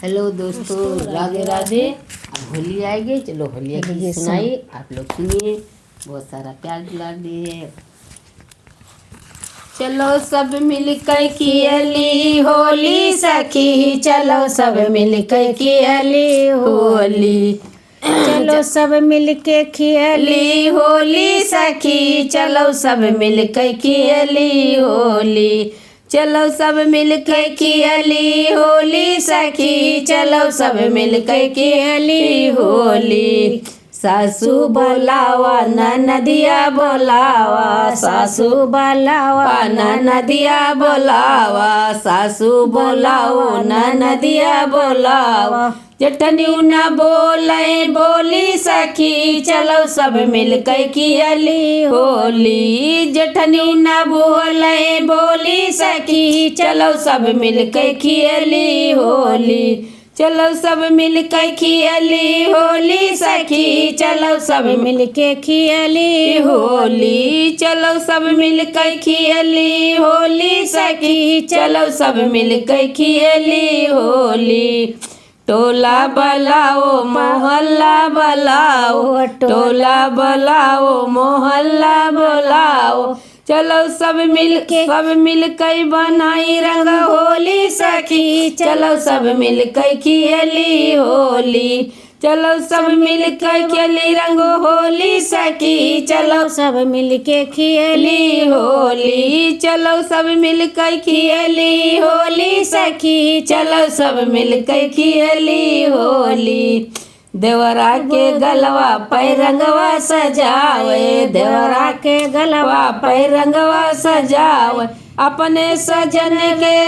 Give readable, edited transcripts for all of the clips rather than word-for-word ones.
Hello दोस्तों, राधे राधे। अब होली आएगी, चलो होली के गीत सुनाई, आप लोग सुनिए। बहुत सारा प्यार दुलार दिए। चलो सब मिल कर खेली होली सखी, चलो सब मिल कर खेली होली, चलो सब मिल के खेली होली सखी, चलो सब मिल कर खेली होली, चलो सब मिल के खेली होली सखी, चलो सब मिल के खेली होली। सासू बोलावा नदिया बोलावा, सासू बोलावा नदिया बोलावा, सासू बोलाओ नदिया बोलावा। जठनी न बोले बोली सखी, चलो सब मिल कर खेली होली, जठनी न बोले बोली सखी, चलो सब मिल कर खेली होली, चलो सब मिल कर खेली होली सखी, चलो सब मिल के खेली होली, चलो सब मिल कर खेली होली सखी, चलो सब मिल कर खेली होली। टोला बुलाओ मोहल्ला बुलाओ, टोला बुलाओ मोहल्ला बुलाओ, चलो सब मिल कर बनाई रंग होली सखी, चलो सब मिल कर खेली होली, चलो सब मिल कर खेली रंग होली सखी, चलो सब मिल के खेली होली, चलो सब मिल कर खेली होली सखी, चलो सब मिल कर खेली होली। देवरा के गलवा पैरंगवा सजावे, देवरा के गलवा पैरंगवा सजावे, अपने सजन के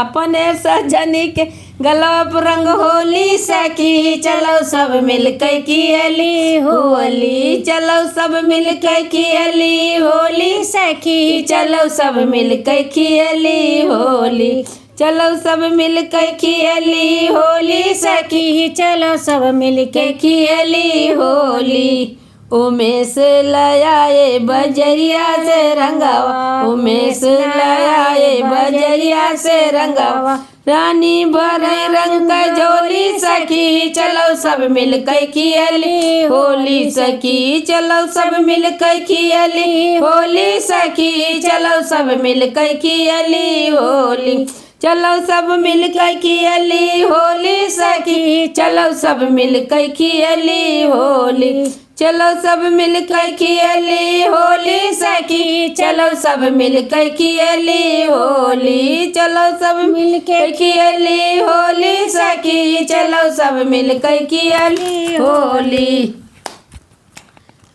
अपने सजन के गलवा पर रंग होली सखी, चलो सब मिल कर खेली होली, चलो सब मिल कर खेली होली सखी, चलो सब मिल कर खेली होली, चलो सब मिल कर खेली होली सखी, चलो सब मिल के खेली होली। उमेश लाए बजरिया से रंगावा, उमेश लाए बजरिया से रंगावा, रानी भरे रंग का जोली सखी, चलो सब मिल कर खेली होली सखी, चलो सब मिल कर खेली होली सखी, चलो सब मिल कर खेली होली, चलो सब मिल कर खेली होली सखी, चलो सब मिल कर खेली होली, चलो सब मिल कर खेली होली सखी, चलो सब मिल कर खेली होली, चलो सब मिल के खेली होली सखी, चलो सब मिल कर खेली होली।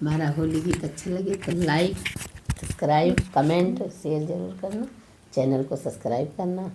हमारा होली गीत अच्छा लगे तो लाइक, सब्सक्राइब, कमेंट, शेयर जरूर करना, चैनल को सब्सक्राइब करना।